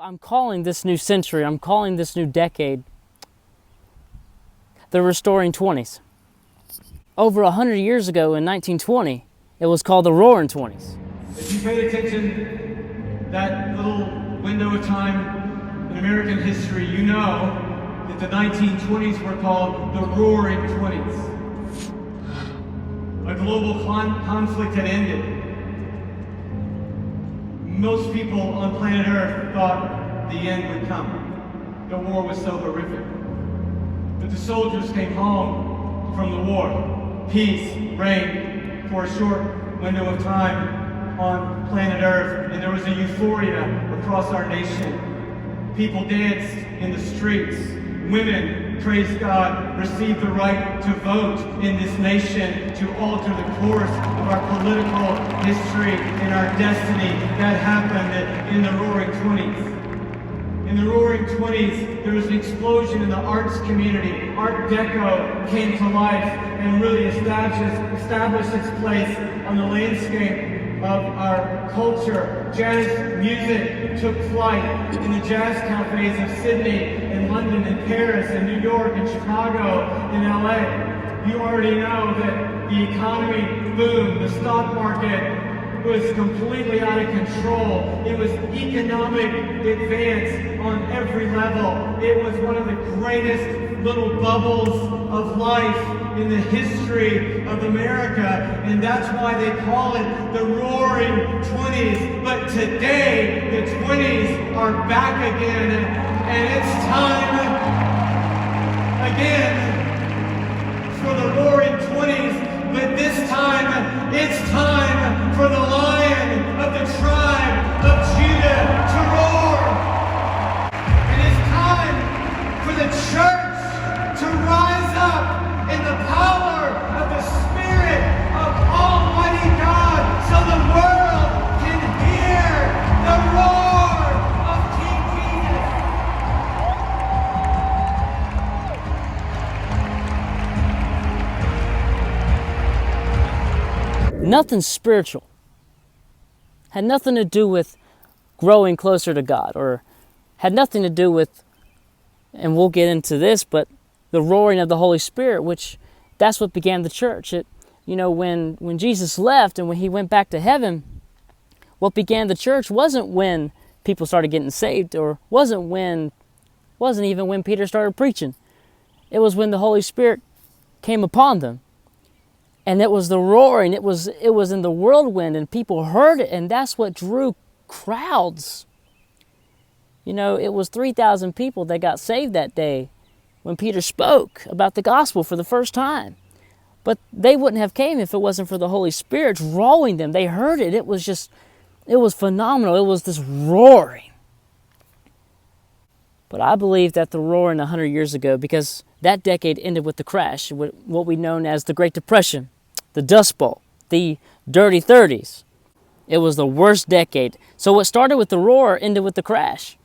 I'm calling this new century, I'm calling this new decade the Restoring 20s. Over 100 years ago in 1920, it was called the Roaring 20s. If you paid attention, that little window of time in American history, you know that the 1920s were called the Roaring 20s. A global conflict had ended. Most people on planet Earth thought the end would come. The war was so horrific. But the soldiers came home from the war. Peace reigned for a short window of time on planet Earth, and there was a euphoria across our nation. People danced in the streets. Women, praise God, received the right to vote in this nation, to alter the course of our political history and our destiny. That happened in the Roaring 20s. In the Roaring 20s, there was an explosion in the arts community. Art Deco came to life and really established its place on the landscape of our culture. Jazz music took flight in the jazz cafes of Sydney and London and Paris and New York and Chicago and LA. You already know that the economy boomed. The stock market was completely out of control. It was economic advance on every level. It was one of the greatest little bubbles of life in the history of America, and that's why they call it the Roaring 20s. But today, the 20s are back again, and it's time again for the Roaring 20s, but this time, it's time for the Lion of the tribe of Judah to roar. And it's time for the church to rise up in the power of the Spirit of Almighty God, so the world can hear the roar of King Jesus. Nothing spiritual. Had nothing to do with growing closer to God, or had nothing to do with, and we'll get into this, but the roaring of the Holy Spirit, which that's what began the church. When Jesus left and when he went back to heaven, what began the church wasn't when people started getting saved, or wasn't even when Peter started preaching. It was when the Holy Spirit came upon them. And it was the roaring, it was in the whirlwind, and people heard it, and that's what drew crowds. It was 3,000 people that got saved that day when Peter spoke about the gospel for the first time. But they wouldn't have came if it wasn't for the Holy Spirit drawing them. They heard it. It was phenomenal. It was this roaring. But I believe that the roaring 100 years ago, because that decade ended with the crash, what we know as the Great Depression, the Dust Bowl, the Dirty 30s. It was the worst decade. So what started with the roar ended with the crash.